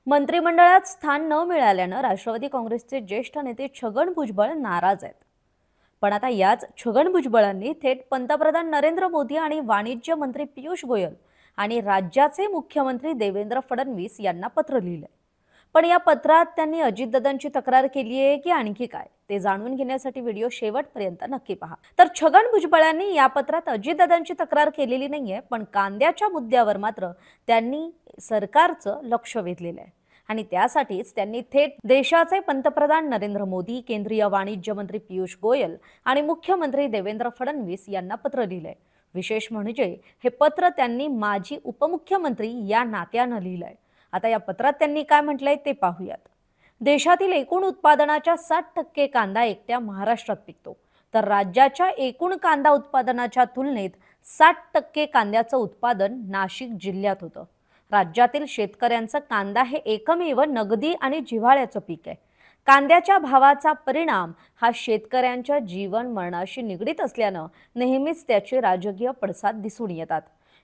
मंत्रिमंडळात स्थान न मिळाल्यानं राष्ट्रवादी काँग्रेसचे ज्येष्ठ नेते छगन भुजबळ नाराज आहेत। पण आता याच छगन भुजबळांनी थेट पंतप्रधान नरेंद्र मोदी आणि वाणिज्य मंत्री पियुष गोयल आणि राज्याचे मुख्यमंत्री देवेंद्र फडणवीस यांना पत्र लिहिलंय। पण या पत्रात त्यांनी अजितदादांची तक्रार केली आहे की आणखी काय ते जाणून घेण्यासाठी व्हिडिओ शेवटपर्यंत नक्की पहा। तर छगन भुजबळांनी या पत्रात अजितदादांची तक्रार केलेली नाहीये, पण कांद्याच्या मुद्द्यावर मात्र त्यांनी सरकारचं लक्ष वेधलेलं आहे आणि त्यासाठीच त्यांनी थेट देशाचे पंतप्रधान नरेंद्र मोदी, केंद्रीय वाणिज्य मंत्री पियुष गोयल आणि मुख्यमंत्री देवेंद्र फडणवीस यांना पत्र लिहिलंय। विशेष म्हणजे हे पत्र त्यांनी माजी उपमुख्यमंत्री या नात्यानं लिहिलंय। आता या पत्रात त्यांनी काय म्हटलंय ते पाहूयात। देशातील एकूण उत्पादनाच्या 60% कांदा एकट्या महाराष्ट्रात पिकतो, तर राज्याच्या एकूण कांदा उत्पादनाच्या तुलनेत 60% कांद्याचं उत्पादन नाशिक जिल्ह्यात होतं। राज्यातील शेतकऱ्यांचं कांदा हे एकमेव नगदी आणि जिव्हाळ्याचं पीक आहे। कांद्याच्या भावाचा परिणाम हा शेतकऱ्यांच्या जीवन मरणाशी निगडीत असल्यानं नेहमीच त्याचे राजकीय पडसाद दिसून येतात।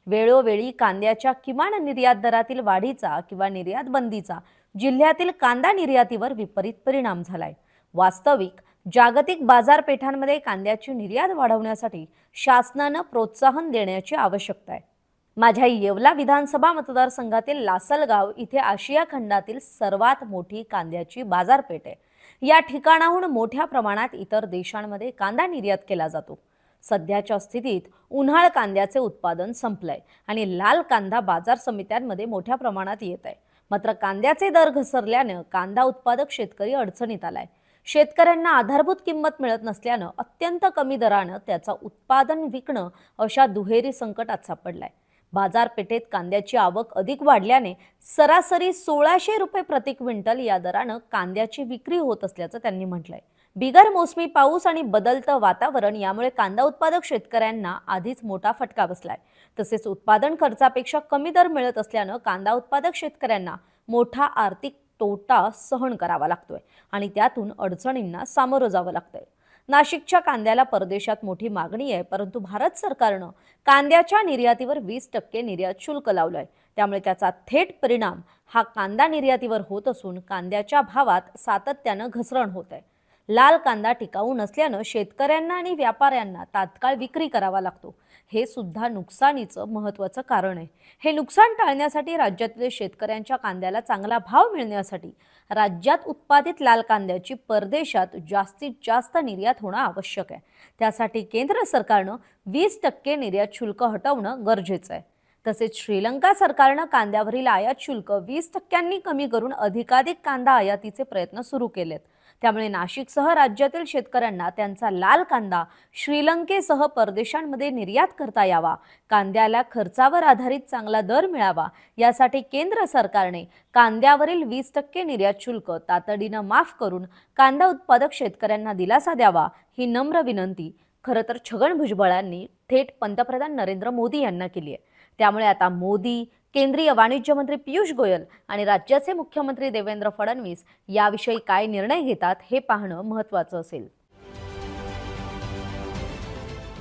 वेळोवेळी कांद्याच्या किमान निर्यात दरातील वाढीचा किंवा निर्यात बंदीचा जिल्ह्यातील कांदा निर्यातीवर विपरीत परिणाम झालाय। वास्तविक जागतिक बाजारपेठांमध्ये कांद्याची निर्यात वाढवण्यासाठी शासनानं प्रोत्साहन देण्याची आवश्यकता आहे। माझ्या येवला विधानसभा मतदारसंघातील लासलगाव इथे आशिया खंडातील सर्वात मोठी कांद्याची बाजारपेठ आहे। या ठिकाणाहून मोठ्या प्रमाणात इतर देशांमध्ये कांदा निर्यात केला जातो। सध्याच्या स्थितीत उन्हाळ कांद्याचे उत्पादन संपलंय आणि लाल कांदा बाजार समित्यांमध्ये मोठ्या प्रमाणात येत आहे। मात्र कांद्याचे दर घसरल्याने कांदा उत्पादक शेतकरी अडचणीत आलाय। शेतकऱ्यांना आधारभूत किंमत मिळत नसल्याने अत्यंत कमी दराने त्याचं उत्पादन विकणं अशा दुहेरी संकटात सापडलाय। बाजारपेठेत कांद्याची आवक अधिक वाढल्याने सरासरी 1600 रुपये प्रति क्विंटल या दराने कांद्याची विक्री होत असल्याचं त्यांनी म्हटलंय। बिगर मोसमी पाऊस आणि बदलतं वातावरण यामुळे कांदा उत्पादक शेतकऱ्यांना आधीच मोठा फटका बसलाय। तसेच उत्पादन खर्चापेक्षा कमी दर मिळत असल्याने कांदा उत्पादक शेतकऱ्यांना मोठा आर्थिक तोटा सहन करावा लागतोय आणि त्यातून अडचणींना सामोरं जावं लागतंय। नाशिकच्या कांद्याला परदेशात मोठी मागणी आहे, परंतु भारत सरकारनं कांद्याच्या निर्यातीवर 20% निर्यात शुल्क लावलंय। त्यामुळे त्याचा थेट परिणाम हा कांदा निर्यातीवर होत असून कांद्याच्या भावात सातत्यानं घसरण होत आहे। लाल कांदा टिकाऊ नसल्यानं शेतकऱ्यांना आणि व्यापाऱ्यांना तात्काळ विक्री करावा लागतो। हे सुद्धा नुकसानीचं महत्त्वाचं कारण आहे। हे नुकसान टाळण्यासाठी राज्यातील शेतकऱ्यांच्या कांद्याला चांगला भाव मिळण्यासाठी राज्यात उत्पादित लाल कांद्याची परदेशात जास्तीत जास्त निर्यात होणं आवश्यक आहे। त्यासाठी केंद्र सरकारनं 20% निर्यात शुल्क हटवणं गरजेचं आहे। तसेच श्रीलंका सरकारनं कांद्यावरील आयात शुल्क 20% कमी करून अधिकाधिक कांदा आयातीचे प्रयत्न सुरू केलेत। त्यामुळे नाशिकसह राज्यातील शेतकऱ्यांना त्यांचा लाल कांदा श्रीलंकेसह परदेशांमध्ये निर्यात करता यावा, कांद्याला खर्चावर आधारित चांगला दर मिळावा, यासाठी केंद्र सरकारने कांद्यावरील 20% निर्यात शुल्क तातडीनं माफ करून कांदा उत्पादक शेतकऱ्यांना दिलासा द्यावा, ही नम्र विनंती खरं तर छगन भुजबळांनी थेट पंतप्रधान नरेंद्र मोदी यांना केली आहे। त्यामुळे आता मोदी, केंद्रीय वाणिज्य मंत्री पियुष गोयल आणि राज्याचे मुख्यमंत्री देवेंद्र फडणवीस याविषयी काय निर्णय घेतात हे पाहणं महत्त्वाचं असेल।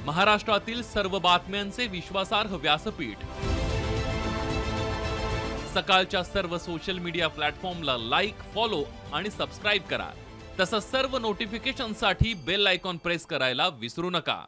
महाराष्ट्रातील सर्व बातम्यांचे विश्वासार्ह व्यासपीठ, सकाळच्या सर्व सोशल मीडिया प्लॅटफॉर्मला लाईक, फॉलो आणि सबस्क्राईब करा। तसंच सर्व नोटिफिकेशनसाठी बेल आयकॉन प्रेस करायला विसरू नका।